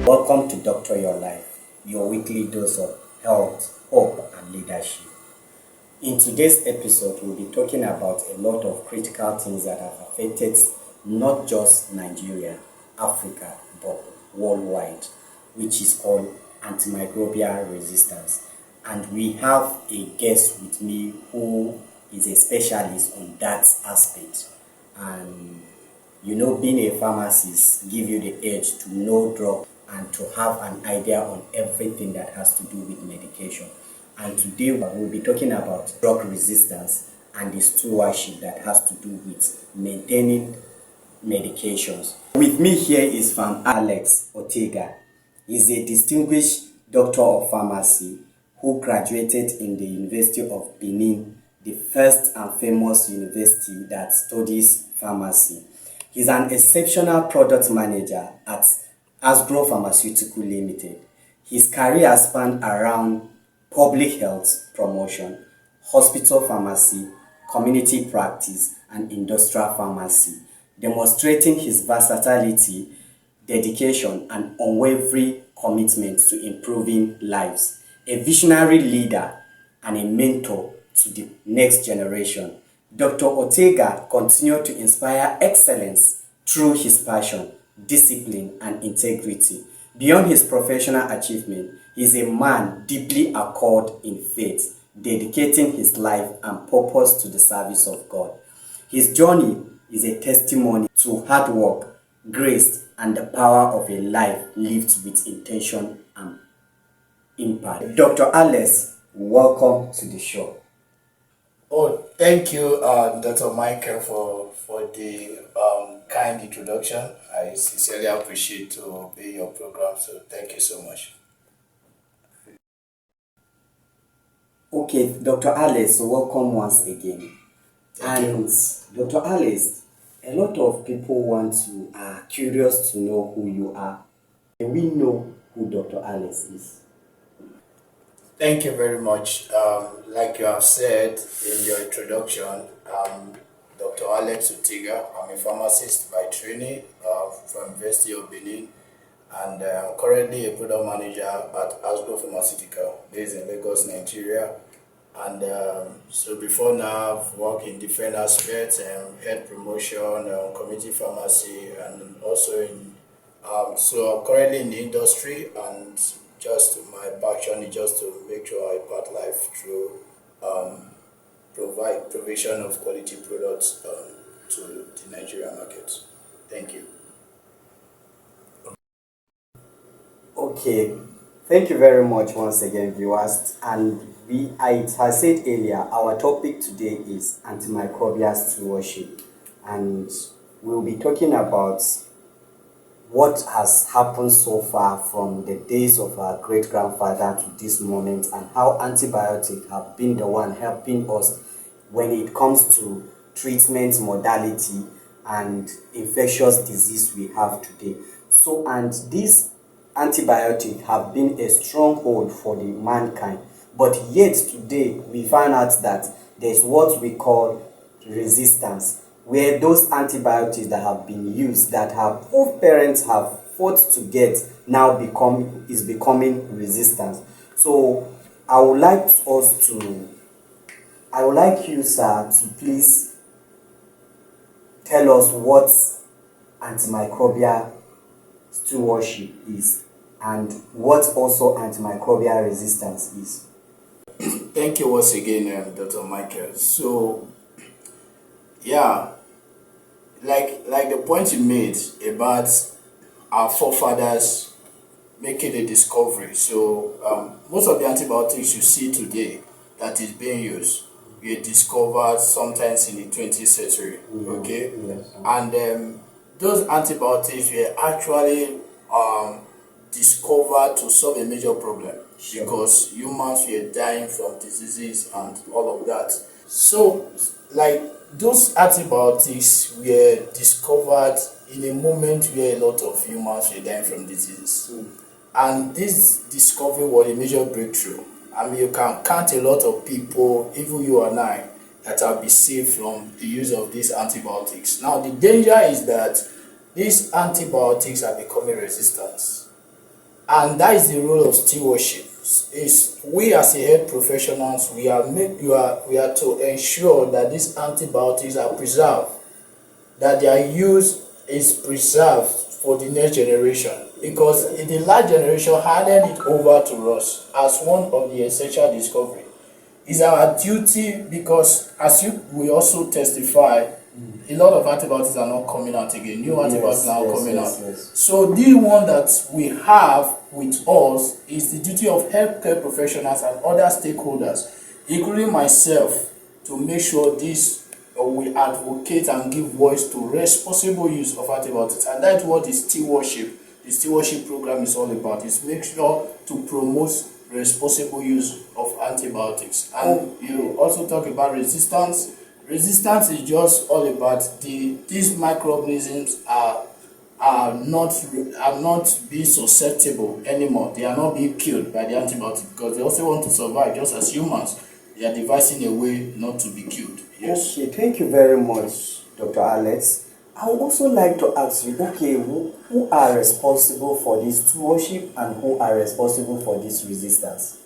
Welcome to Doctor Your Life, your weekly dose of health, hope, and leadership. In today's episode, we'll be talking about a lot of critical things that have affected not just Nigeria, Africa, but worldwide, which is called antimicrobial resistance. And we have a guest with me who is a specialist on that aspect. And being a pharmacist give you the edge to know drug and to have an idea on everything that has to do with medication. And today we'll be talking about drug resistance and the stewardship that has to do with maintaining medications. With me here is Farm Alex Ortega. He's a distinguished doctor of pharmacy who graduated in the University of Benin, the first and famous university that studies pharmacy. He's an exceptional product manager at Asgro Pharmaceutical Limited. His career spanned around public health promotion, hospital pharmacy, community practice, and industrial pharmacy, demonstrating his versatility, dedication, and unwavering commitment to improving lives. A visionary leader and a mentor to the next generation, Dr. Ortega continued to inspire excellence through his passion, discipline, and integrity. Beyond his professional achievement, he is a man deeply anchored in faith, dedicating his life and purpose to the service of God. His journey is a testimony to hard work, grace, and the power of a life lived with intention and impact. Dr. Alex, welcome to the show. Oh, thank you, Dr. Michael, for the kind introduction. I sincerely appreciate to be in your program, so thank you so much. Okay, Dr. Alex, welcome once again. Thank you. Dr. Alex, a lot of people are curious to know who you are. And we know who Dr. Alex is. Thank you very much. Like you have said in your introduction, Dr. Alex Ortega. I'm a pharmacist by training from University of Benin, and currently a product manager at Asgro Pharmaceutical based in Lagos, Nigeria. And so before now, I've worked in different aspects, health promotion, community pharmacy, and also in so I'm currently in the industry, and just my passion is just to make sure I impart life through provide provision of quality products to the Nigerian market. Thank you. Okay, thank you very much once again, viewers. And I said earlier, our topic today is antimicrobial stewardship, and we'll be talking about what has happened so far from the days of our great-grandfather to this moment, and how antibiotics have been the one helping us when it comes to treatment modality and infectious disease we have today. So, and these antibiotics have been a stronghold for the mankind, but yet today we find out that there's what we call resistance, where those antibiotics that have been used, that have both parents have fought to get, now becoming resistant. So I would like you, sir, to please tell us what antimicrobial stewardship is and what also antimicrobial resistance is. Thank you once again, Dr. Michael. So, yeah, like the point you made about our forefathers making a discovery. So, most of the antibiotics you see today that is being used were discovered sometimes in the 20th century. Okay, Yes. and those antibiotics were actually discovered to solve a major problem. Sure. Because humans were dying from diseases and all of that. So, like, those antibiotics were discovered in a moment where a lot of humans were dying from disease. And this discovery was a major breakthrough. I mean, you can count a lot of people, even you and I, that have been saved from the use of these antibiotics. Now, the danger is that these antibiotics are becoming resistant. and that is the role of stewardship. Is we as a health professionals, we are to ensure that these antibiotics are preserved, that their use is preserved for the next generation, because in the last generation handed it over to us as one of the essential discovery. It's our duty, because as you will also testify, a lot of antibiotics are not coming out again. New antibiotics are not coming out. So the one that we have with us is the duty of healthcare professionals and other stakeholders, including myself, to make sure this we advocate and give voice to responsible use of antibiotics. And that's what the stewardship program is all about. Is make sure to promote responsible use of antibiotics. And you also talk about resistance. Resistance is just all about these microorganisms are not being susceptible anymore. They are not being killed by the antibiotic, because they also want to survive just as humans. They are devising a way not to be killed. Yes. Okay, thank you very much, Dr. Alex. I would also like to ask you, okay, who are responsible for this stewardship and who are responsible for this resistance?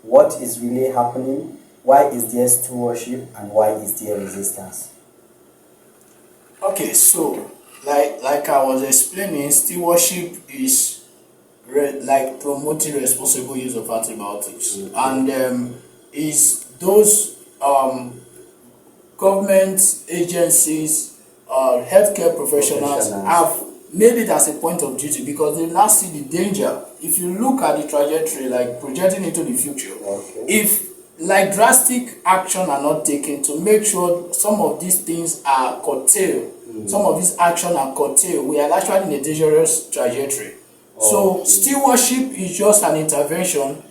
What is really happening? Why is there stewardship and why is there resistance? Okay, so like I was explaining, stewardship is like promoting responsible use of antibiotics, and is those government agencies, healthcare professionals have made it as a point of duty, because they now see the danger. If you look at the trajectory, like projecting into the future, if like drastic action are not taken to make sure some of these things are curtailed, some of these action are curtailed, we are actually in a dangerous trajectory. So stewardship is just an intervention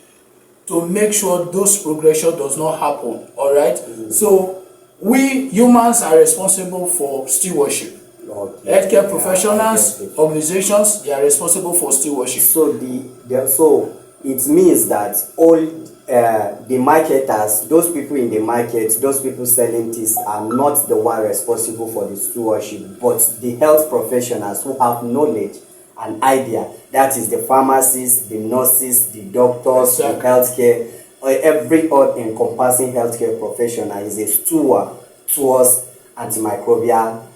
to make sure those progression does not happen. All right. So we humans are responsible for stewardship. Healthcare professionals, organizations, they are responsible for stewardship. So so it means that all the marketers, those people in the market, those people selling this are not the one responsible for the stewardship, but the health professionals who have knowledge and idea. That is the pharmacies, the nurses, the doctors, the healthcare, every all-encompassing healthcare professional is a steward towards antimicrobial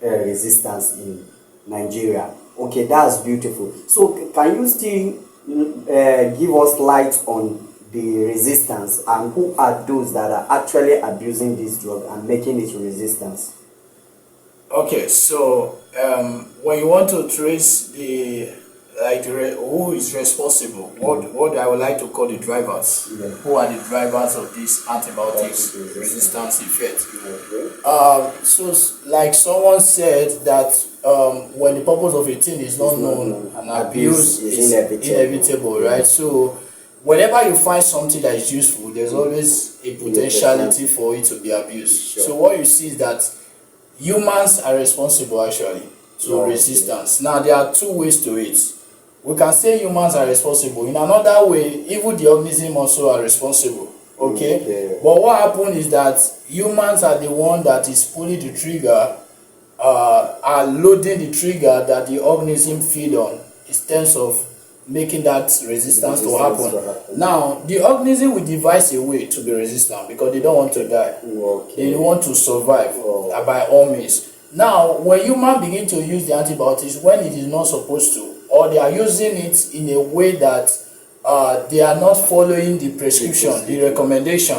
resistance in Nigeria. Okay, that's beautiful. So can you still give us light on the resistance and who are those that are actually abusing this drug and making it resistance? Okay, so when you want to trace the who is responsible, what I would like to call the drivers, who are the drivers of this antibiotics resistance effect. So like someone said that when the purpose of a thing is not known, and abuse is inevitable, right? So whenever you find something that is useful, there's always a potentiality for it to be abused. So what you see is that humans are responsible actually to resistance. Now there are two ways to it. We can say humans are responsible. In another way, even the organism also are responsible. Okay? But what happens is that humans are the one that is pulling the trigger, are loading the trigger that the organism feed on in terms of making that resistance to happen. Now, the organism will devise a way to be resistant because they don't want to die. They want to survive by all means. Now, when humans begin to use the antibiotics when it is not supposed to, or they are using it in a way that they are not following the prescription, the recommendation,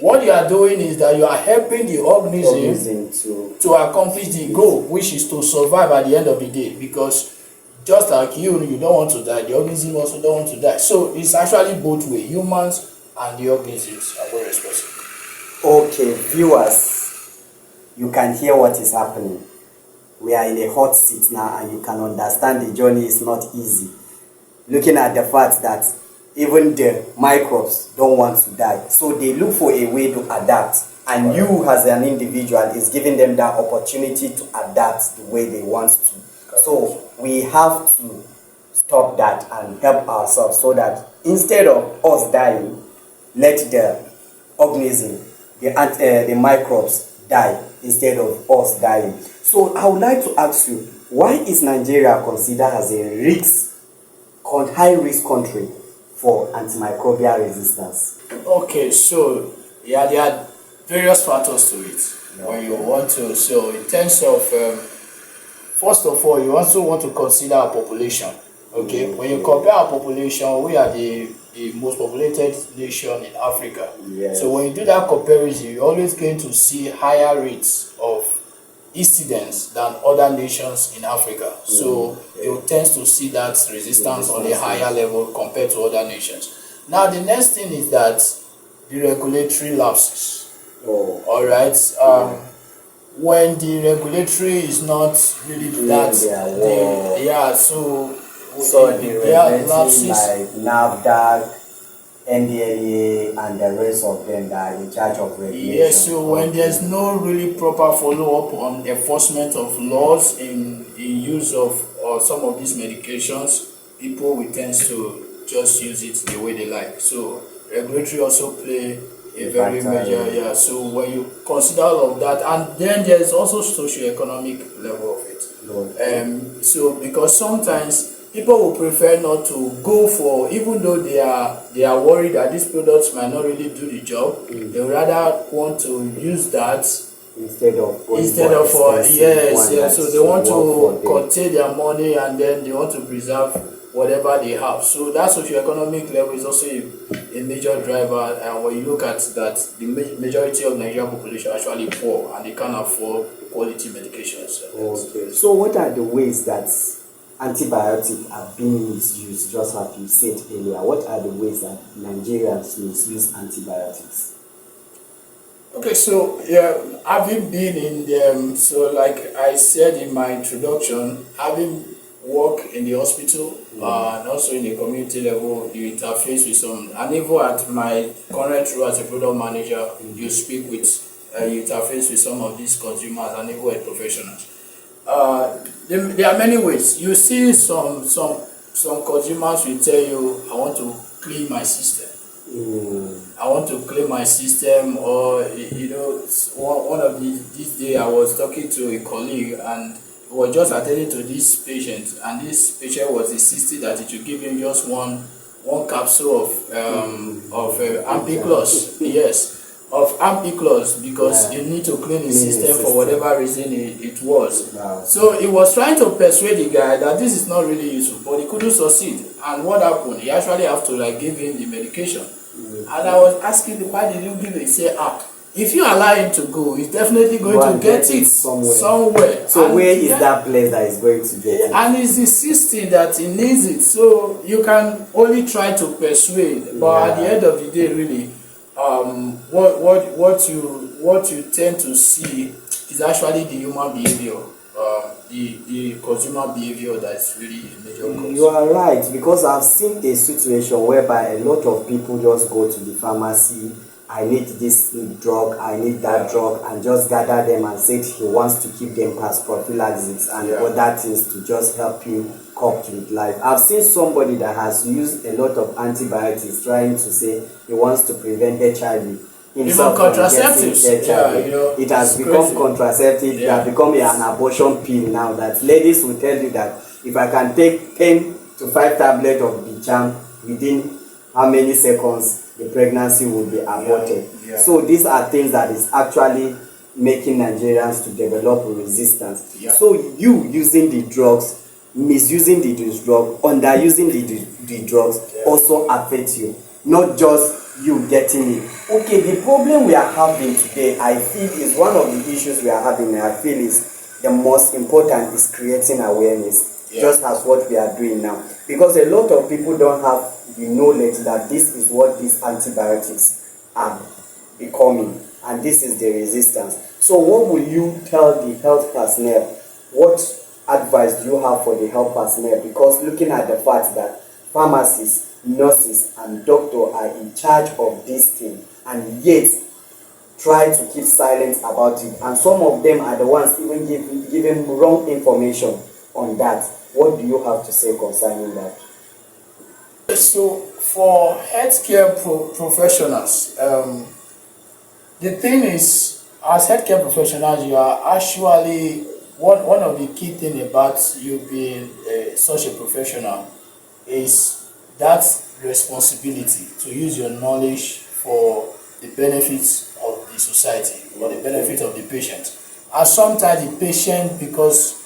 what you are doing is that you are helping the organism to accomplish the goal, which is to survive at the end of the day. Because just like you don't want to die, the organism also don't want to die. So it's actually both ways. Humans and the organisms are very responsible. Okay, viewers, you can hear what is happening. We are in a hot seat now and you can understand the journey is not easy. Looking at the fact that even the microbes don't want to die. So they look for a way to adapt. And you as an individual is giving them that opportunity to adapt the way they want to. So we have to stop that and help ourselves so that instead of us dying, let the organism, the microbes die instead of us dying. So I would like to ask you, why is Nigeria considered as a risk high risk country for antimicrobial resistance? Okay, so yeah, there are various factors to it when you want to. So in terms of first of all, you also want to consider our population. Okay, when you compare our population, we are the most populated nation in Africa. Yes. So when you do that comparison, you're always going to see higher rates of incidents than other nations in Africa. So you tend to see that resistance on a higher level compared to other nations. Now the next thing is that the regulatory lapses. All right. When the regulatory is not really that, so the regulatory like NAFDAC, NDLEA, and the rest of them that are in charge of regulation. Yes, so when there's no really proper follow-up on enforcement of laws in use of some of these medications, people will tend to just use it the way they like. So regulatory also play a very major, so when you consider all of that, and then there's also socio-economic level of it. So because sometimes people will prefer not to go for, even though they are worried that these products might not really do the job, they rather want to use that instead of so they want to curtail their money, and then they want to preserve whatever they have. So that socio-economic level is also a major driver, and when you look at that, the majority of Nigerian population are actually poor and they can't afford quality medications. Okay. So what are the ways that antibiotics are being misused, just like you said earlier? What are the ways that Nigerians misuse antibiotics? Okay, so having been in them, so like I said in my introduction, having worked in the hospital and also in the community level, you interface with some, and even at my current role as a product manager, you speak with, you interface with some of these consumers and even with professionals. There are many ways. You see some consumers will tell you, I want to clean my system. I want to clean my system, or one of this day I was talking to a colleague and was just attending to this patient, and this patient was insisting that it should give him just one capsule of ampiclos. Yes. Of ampiclos, because you need to clean the system for whatever reason it was. Wow. So he was trying to persuade the guy that this is not really useful, but he couldn't succeed. And what happened? He actually have to give him the medication. And I was asking him, why did you give it? He said, if you allow him to go, he's definitely going to get it somewhere. So and where is that place that is going to get it? And he's insisting that he needs it. So you can only try to persuade, but at the end of the day, really, what you tend to see is actually the human behavior, the consumer behavior that's really a major cause. You are right, because I've seen a situation whereby a lot of people just go to the pharmacy, I need this drug, I need that drug, and just gather them and say he wants to keep them as prophylaxis and other things to just help you cope with life. I've seen somebody that has used a lot of antibiotics trying to say he wants to prevent HIV. Even contraceptives. It has become contraceptive. It has become an abortion pill now, that ladies will tell you that if I can take 10 to 5 tablets of the charm within how many seconds, the pregnancy will be aborted. So these are things that is actually making Nigerians to develop resistance. So you using the drugs, misusing the drug, underusing the drugs also affects you, not just you getting it. Okay, the problem we are having today, I feel, is one of the issues we are having. I feel is the most important is creating awareness, just as what we are doing now, because a lot of people don't have the knowledge that this is what these antibiotics are becoming, and this is the resistance. So what will you tell the health personnel? What advice do you have for the health personnel? Because looking at the fact that pharmacists, nurses, and doctors are in charge of this thing, and yet try to keep silent about it, and some of them are the ones even giving wrong information on that. What do you have to say concerning that? So for healthcare professionals, the thing is, as healthcare professionals, you are actually one of the key things about you being such a professional is that responsibility to use your knowledge for the benefits of the society or the benefit of the patient. And sometimes the patient, because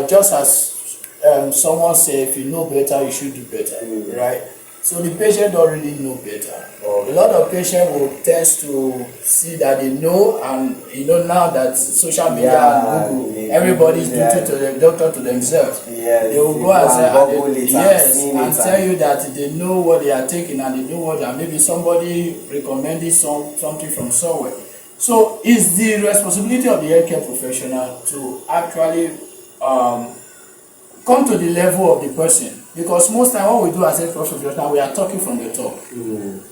just as someone say, if you know better, you should do better, right? So the patient don't really know better. A lot of patients will test to see that they know, and now that social media and Google, everybody's duty to the doctor to themselves. Yes, They will go and say, yes, and tell you that they know what they are taking, and they know what, and maybe somebody recommended something from somewhere. So it's the responsibility of the healthcare professional to actually come to the level of the person, because most time what we do as a professional, we are talking from the top.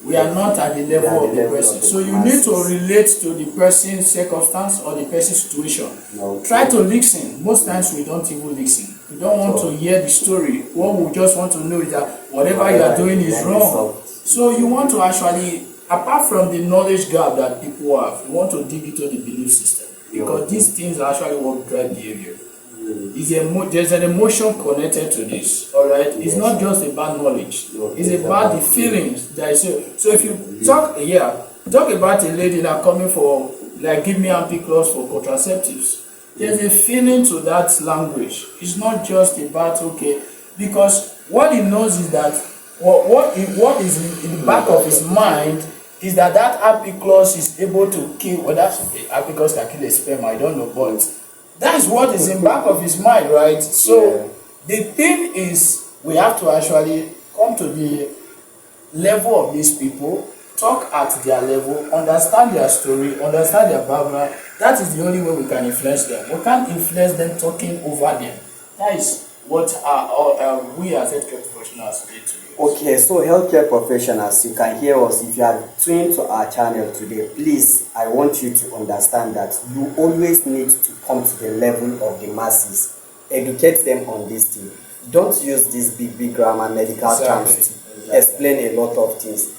We are not at the level of the person. So you need to relate to the person's circumstance or the person's situation. Try to listen. Most times we don't even listen. We don't want to hear the story. What we just want to know is that whatever you are doing is wrong. So you want to actually, apart from the knowledge gap that people have, you want to dig into the belief system, because these things are actually what drive behavior. There's an emotion connected to this, all right? It's not just about knowledge. It's about the feelings that is. So if you talk about a lady that coming for, like, give me ampiclox for contraceptives, there's a feeling to that language. It's not just about, okay, because what he knows is that what is in the back of his mind is that ampiclox is able to kill. Well, that's ampiclox can kill a sperm, I don't know, but that's what is in back of his mind, right? So the thing is, we have to actually come to the level of these people, talk at their level, understand their story, understand their background. That is the only way we can influence them. We can't influence them talking over them. That is what we as healthcare professionals need to do. Okay, so healthcare professionals, you can hear us. If you are tuned to our channel today, please, I want you to understand that you always need to come to the level of the masses. Educate them on this thing. Don't use these big grammar medical terms to explain a lot of things.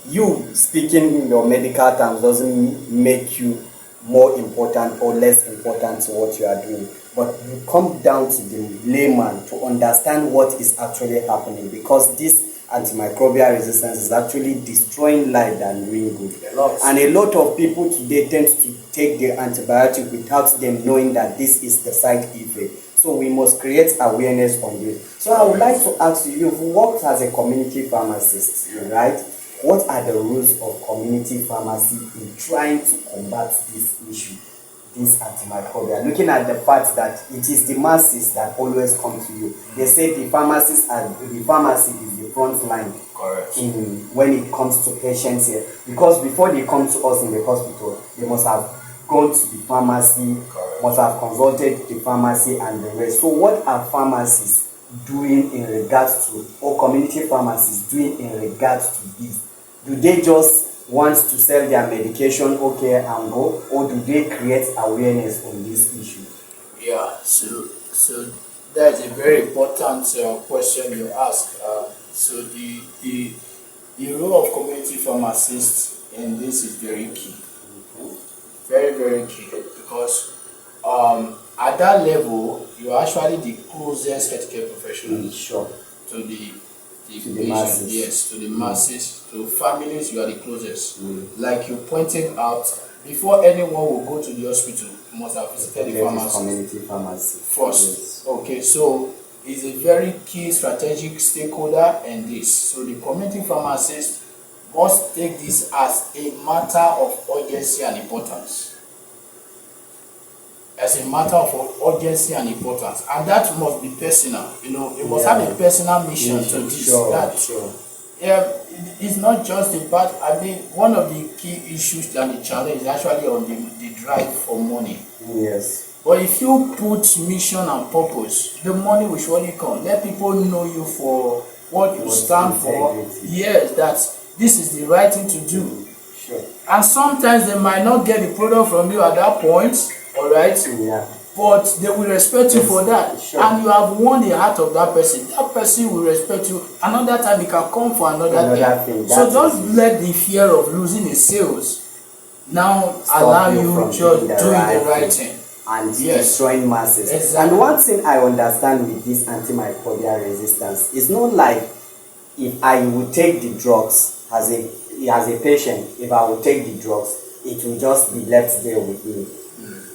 You speaking your medical terms doesn't make you more important or less important to what you are doing, but you come down to the layman to understand what is actually happening, because this antimicrobial resistance is actually destroying life than doing good. And a lot of people today tend to take the antibiotic without them knowing that this is the side effect. So we must create awareness on this. So I would like to ask you, you've worked as a community pharmacist, right? What are the rules of community pharmacy in trying to combat this issue, this antimicrobial? Looking at the fact that it is the masses that always come to you. They say the pharmacy is the front line. Correct. When it comes to patients here, because before they come to us in the hospital, they must have gone to the pharmacy, must have consulted the pharmacy and the rest. So what are pharmacies doing in regards to, or community pharmacies doing in regards to this? Do they just want to sell their medication, okay, and go, or do they create awareness on this issue? Yeah, so that's a very important question you ask. So the role of community pharmacists in this is very key, very, very key, because at that level, you're actually the closest healthcare professional to the patient, masses. Yes, to the masses, to families. You are the closest. Like you pointed out, before anyone will go to the hospital, you must have visited the pharmacy. Community pharmacy first. Yes. Okay, so it's a very key strategic stakeholder in this. So the community pharmacist must take this as a matter of urgency and importance. As a matter of urgency and importance, and that must be personal. You must have a personal mission to this. It's not just about. One of the key issues and the challenge is actually on the drive for money. Yes. But if you put mission and purpose, the money will surely come. Let people know you for what you stand for. Yes, that this is the right thing to do. Sure. And sometimes they might not get the product from you at that point. All right, but they will respect you for that, and you have won the heart of that person. That person will respect you. Another time he can come for another thing. So don't let the fear of losing a sales now allow you to do the right thing. and Yes. destroying masses. Exactly. And one thing I understand with this antimicrobial resistance is not like if I would take the drugs as a patient, if I would take the drugs, it will just be left there with me.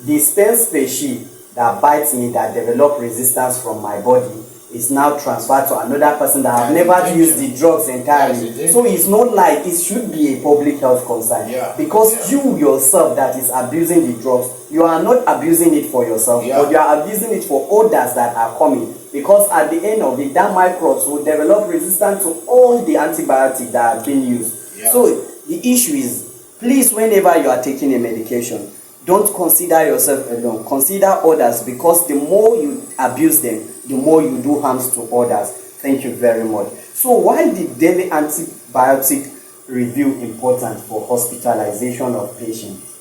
The sperm species that bites me, that develop resistance from my body, is now transferred to another person that have never used the drugs entirely. So it's not like it should be a public health concern. Because you yourself that is abusing the drugs, you are not abusing it for yourself, but you are abusing it for others that are coming. Because at the end of it, that microbes will develop resistance to all the antibiotics that have been used. So the issue is, please, whenever you are taking a medication, don't consider yourself alone. Consider others, because the more you abuse them, the more you do harms to others. Thank you very much. So why is the daily antibiotic review important for hospitalization of patients?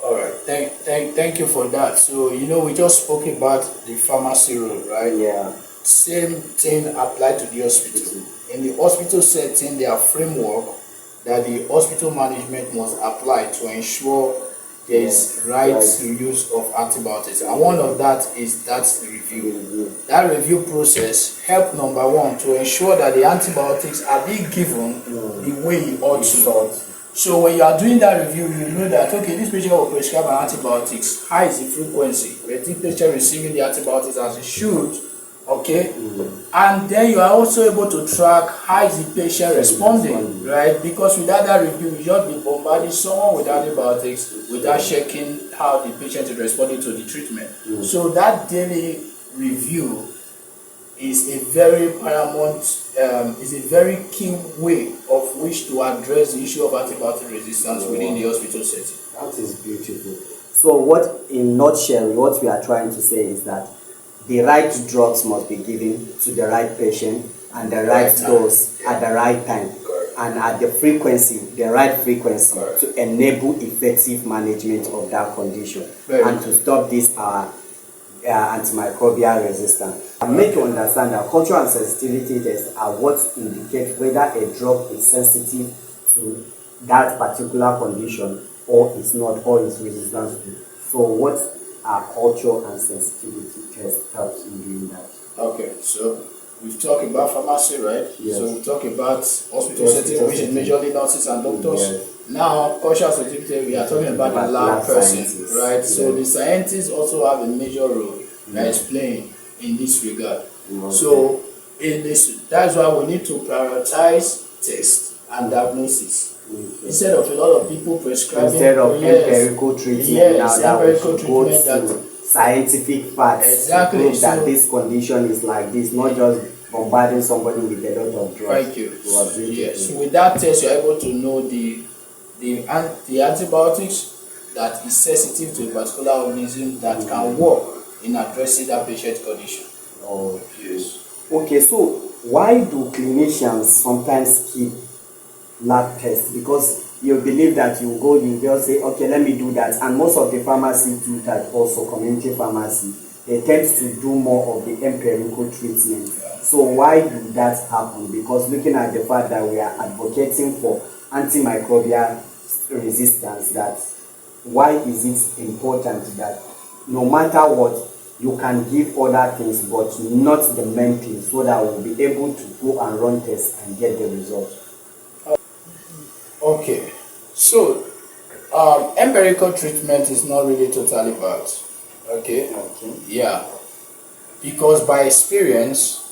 All right. Thank you for that. So, we just spoke about the pharmacy role, right? Yeah. Same thing applied to the hospital. In the hospital setting, there are framework that the hospital management must apply to ensure there is right use of antibiotics, and one of that is that review. That review process help, number one, to ensure that the antibiotics are being given the way it ought to. So when you are doing that review, you know that, okay, this patient will prescribe an antibiotics, high is the frequency, where the patient receiving the antibiotics as it should, okay? And then you are also able to track how is the patient responding, right? Because without that review, you just be bombarding someone with antibiotics without checking how the patient is responding to the treatment. So that daily review is a very paramount, is a very key way of which to address the issue of antibiotic resistance within the hospital setting. That is beautiful. So what, in nutshell, what we are trying to say is that the right drugs must be given to the right patient and the right dose at the right time, and at the frequency, the right frequency, to enable effective management of that condition and to stop this antimicrobial resistance. And make you understand that cultural and sensitivity tests are what indicate whether a drug is sensitive to that particular condition or is not, or is resistant to. So what culture and sensitivity test helps in doing that? Okay, so we've talked about pharmacy, right? Yes. So we've talked about hospital setting, which is majorly nurses and doctors. Yes. Now, cultural sensitivity, we are talking about the lab person, right? Yes. So the scientists also have a major role that is playing in this regard. Okay. So in this, that's why we need to prioritize tests and diagnosis. Instead of a lot of people prescribing, instead of empirical treatment, now that we should go to scientific facts, exactly, to prove that this condition is like this, not just bombarding somebody with a lot of drugs. Thank you. Yes. So with that test, you're able to know the antibiotics that is sensitive to a particular organism that can work in addressing that patient condition. Oh, yes. Okay, so why do clinicians sometimes keep lab tests? Because you believe that you go, you just say, okay, let me do that. And most of the pharmacies do that also, community pharmacy. They tend to do more of the empirical treatment. So why do that happen? Because looking at the fact that we are advocating for antimicrobial resistance, that why is it important that no matter what, you can give other things, but not the main thing, so that we'll be able to go and run tests and get the result? Okay, so empirical treatment is not really totally bad. Okay. Yeah, because by experience,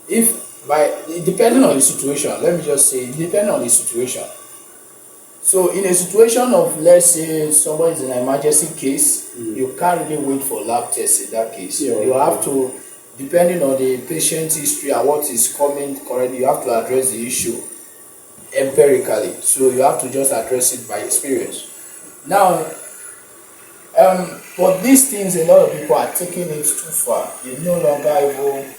depending on the situation, let me just say, depending on the situation. So in a situation of, let's say, somebody is in an emergency case, you can't really wait for lab tests in that case. You have to, depending on the patient history and what is coming currently, you have to address the issue empirically. So you have to just address it by experience. Now, but these things, a lot of people are taking it too far. They no longer even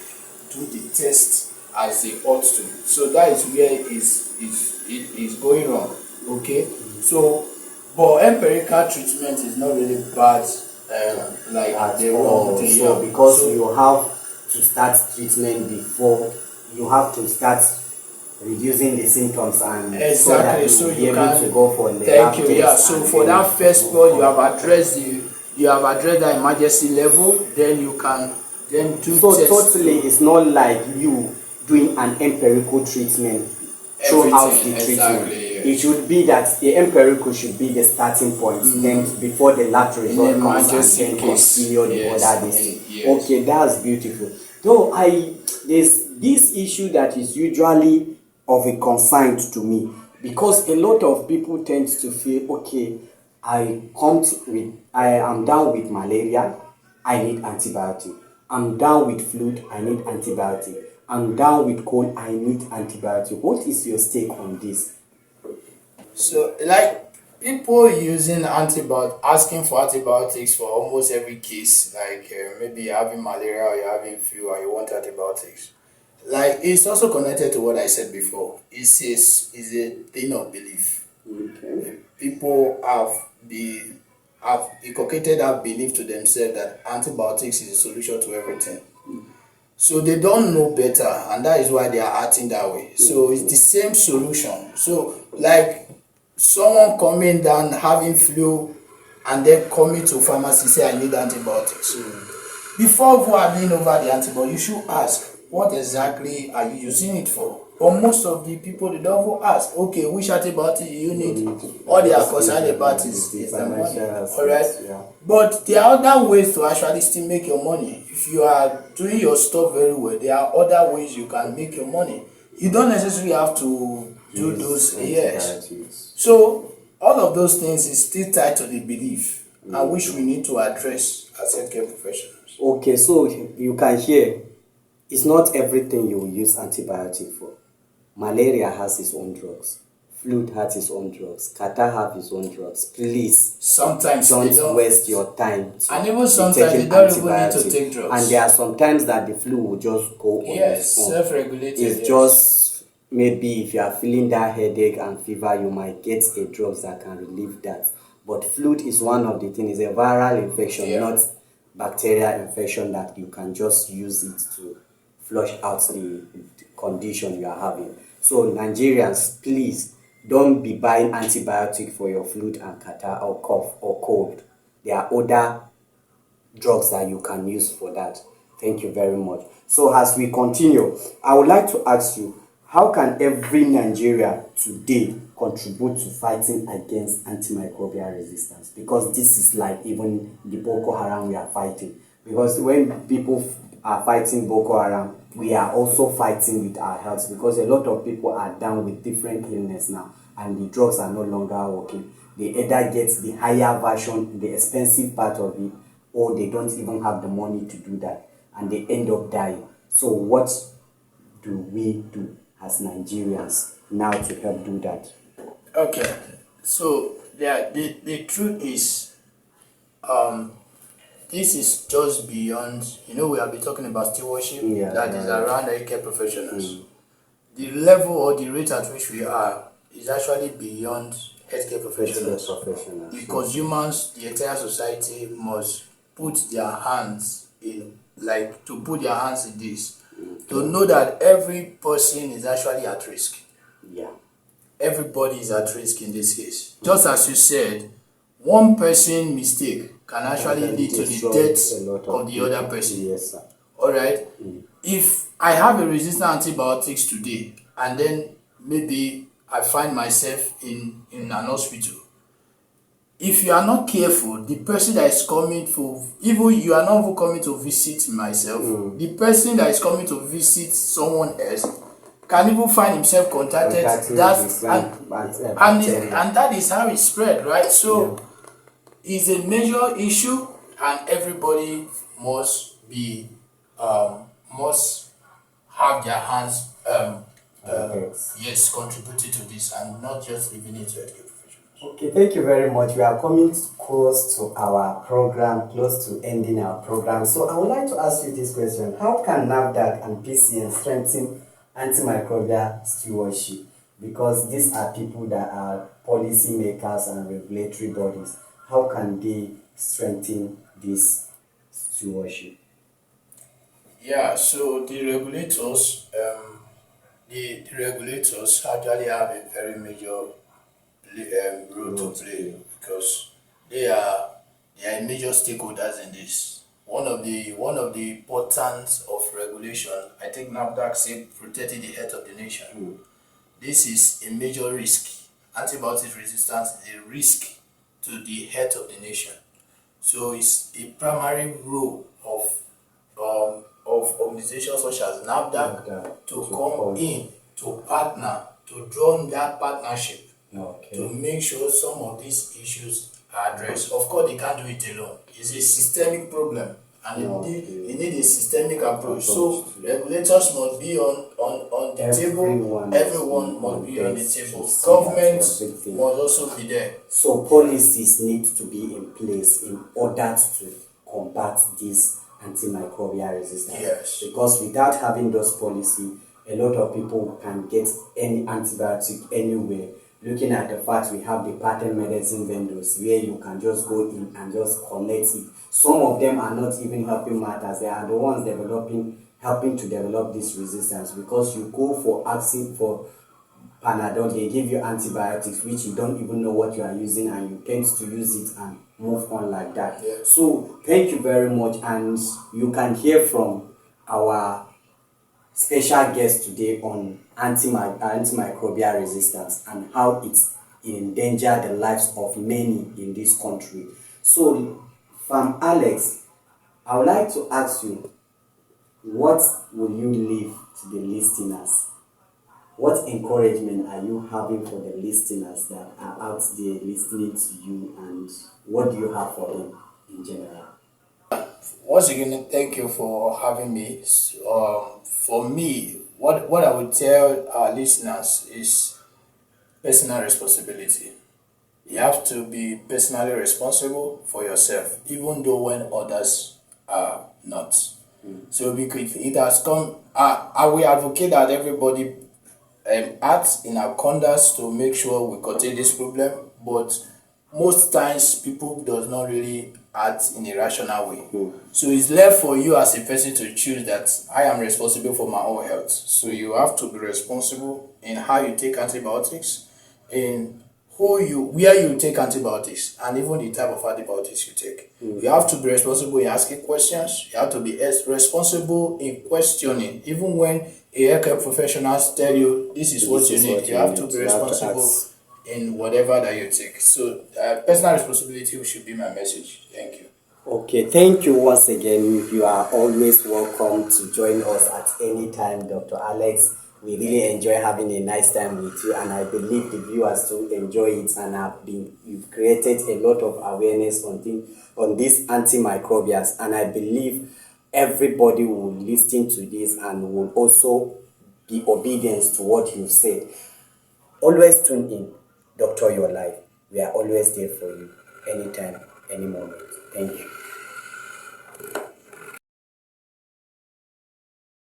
do the test as they ought to. So that is where it is going wrong. Okay, so but empirical treatment is not really bad, like the wrong thing. So because you have to start treatment before, you have to start reducing the symptoms, and exactly, so that you so will be you able can to go for the thank you. Yeah, so for that first one, you have addressed you have addressed that emergency level, then you can then do So test. totally, it's not like you doing an empirical treatment throughout the treatment. Exactly, yes. It should be that the empirical should be the starting point, then before the lab result comes, and then continue the other thing. Yes. Okay, that's beautiful. Though there's this issue that is usually of a concern to me, because a lot of people tend to feel, okay, I am down with malaria, I need antibiotic. I'm down with flu, I need antibiotic. I'm down with cold, I need antibiotic. What is your take on this? So, like people using asking for antibiotics for almost every case, like maybe you're having malaria or you're having flu or you want antibiotics. Like it's also connected to what I said before. It's a thing of belief. Okay. People have inculcated that belief to themselves that antibiotics is a solution to everything. So they don't know better, and that is why they are acting that way. So it's the same solution. So like someone coming down having flu and then coming to pharmacy say I need antibiotics. Before handing over the antibiotic, you should ask what exactly are you using it for. But most of the people they don't even ask, okay, which antibiotic you need. All they are concerned about is the money. Alright. Yeah. But there are other ways to actually still make your money. If you are doing your stuff very well, there are other ways you can make your money. You don't necessarily have to do those. Yes. So all of those things is still tied to the belief, and which we need to address as healthcare professionals. Okay, so you can hear, it's not everything you will use antibiotic for. Malaria has its own drugs. Flu has its own drugs. Catarrh have its own drugs. Please, Sometimes don't waste your time and even sometimes you don't even need to take drugs. And there are sometimes that the flu will just go on Yes, its own. self-regulated. It's yes. just maybe if you are feeling that headache and fever, you might get a drugs that can relieve that. But flu is one of the things. It's a viral infection, not bacterial infection that you can just use it to flush out the condition you are having. So Nigerians, please don't be buying antibiotic for your flu and catarrh or cough or cold. There are other drugs that you can use for that. Thank you very much. So as we continue, I would like to ask you, how can every Nigerian today contribute to fighting against antimicrobial resistance? Because this is like even the Boko Haram we are fighting. Because when people are fighting Boko Haram, we are also fighting with our health, because a lot of people are down with different illness now and the drugs are no longer working. They either get the higher version, the expensive part of it, or they don't even have the money to do that and they end up dying. So what do we do as Nigerians now to help do that? Okay, so the truth is, this is just beyond, we have been talking about stewardship that is around healthcare professionals. The level or the rate at which we are is actually beyond healthcare professionals. The consumers, the entire society must put their hands in, this, to know that every person is actually at risk. Yeah. Everybody is at risk in this case. Just as you said, one person mistake can actually lead to the death of the other person. Yes, sir. Alright? If I have a resistant antibiotics today and then maybe I find myself in an hospital, if you are not careful, the person that is coming to, even you are not even coming to visit myself, the person that is coming to visit someone else can even find himself contacted. And that is how it spread, right? So it's a major issue, and everybody must be must have their hands contributed to this, and not just leaving it to education. Okay, thank you very much. We are coming close to our program, close to ending our program. So I would like to ask you this question. How can NAFDAC and PCN strengthen antimicrobial stewardship? Because these are people that are policy makers and regulatory bodies. How can they strengthen this stewardship? Yeah, so the regulators, the regulators actually have a very major role to play, because they are They are major stakeholders in this. One of the importance of regulation, I think NAFDAC said protecting the health of the nation. This is a major risk. Antibiotic resistance is a risk to the health of the nation. So it's a primary role of organizations such as NAFDAC to come in, to partner, to draw on that partnership to make sure some of these issues are addressed. Of course, they can't do it alone. It's a systemic problem, and it need a systemic approach. So regulators must be on the table. Everyone must be on the table. Government must also be there. So policies need to be in place in order to combat this antimicrobial resistance. Yes. Because without having those policies, a lot of people can get any antibiotic anywhere. Looking at the fact we have the patent medicine vendors where you can just go in and just collect it. Some of them are not even helping matters. They are the ones helping to develop this resistance, because you go for asking for Panadol, they give you antibiotics which you don't even know what you are using, and you tend to use it and move on like that. Yeah. So thank you very much, and you can hear from our special guest today on antimicrobial resistance and how it endanger the lives of many in this country. So from Alex, I would like to ask you, what will you leave to the listeners? What encouragement are you having for the listeners that are out there listening to you, and what do you have for them in general? Once again, thank you for having me. For me, what I would tell our listeners is personal responsibility. You have to be personally responsible for yourself, even though when others are not. So because it has come, I will advocate that everybody act in accordance to make sure we contain this problem, but most times people does not really act in a rational way. So it's left for you as a person to choose that I am responsible for my own health. So you have to be responsible in how you take antibiotics, in where you take antibiotics, and even the type of antibiotics you take. You have to be responsible in asking questions. You have to be responsible in questioning, even when a healthcare professionals tell you this is what you need. You have to be responsible in whatever that you take. So personal responsibility should be my message. Thank you. Okay, thank you once again. You are always welcome to join us at any time, Dr. Alex. We really enjoy having a nice time with you, and I believe the viewers too enjoy it, and you've created a lot of awareness on these antimicrobials, and I believe everybody will listen to this and will also be obedient to what you've said. Always tune in, Doctor Your Life. We are always there for you, anytime, any moment. Thank you.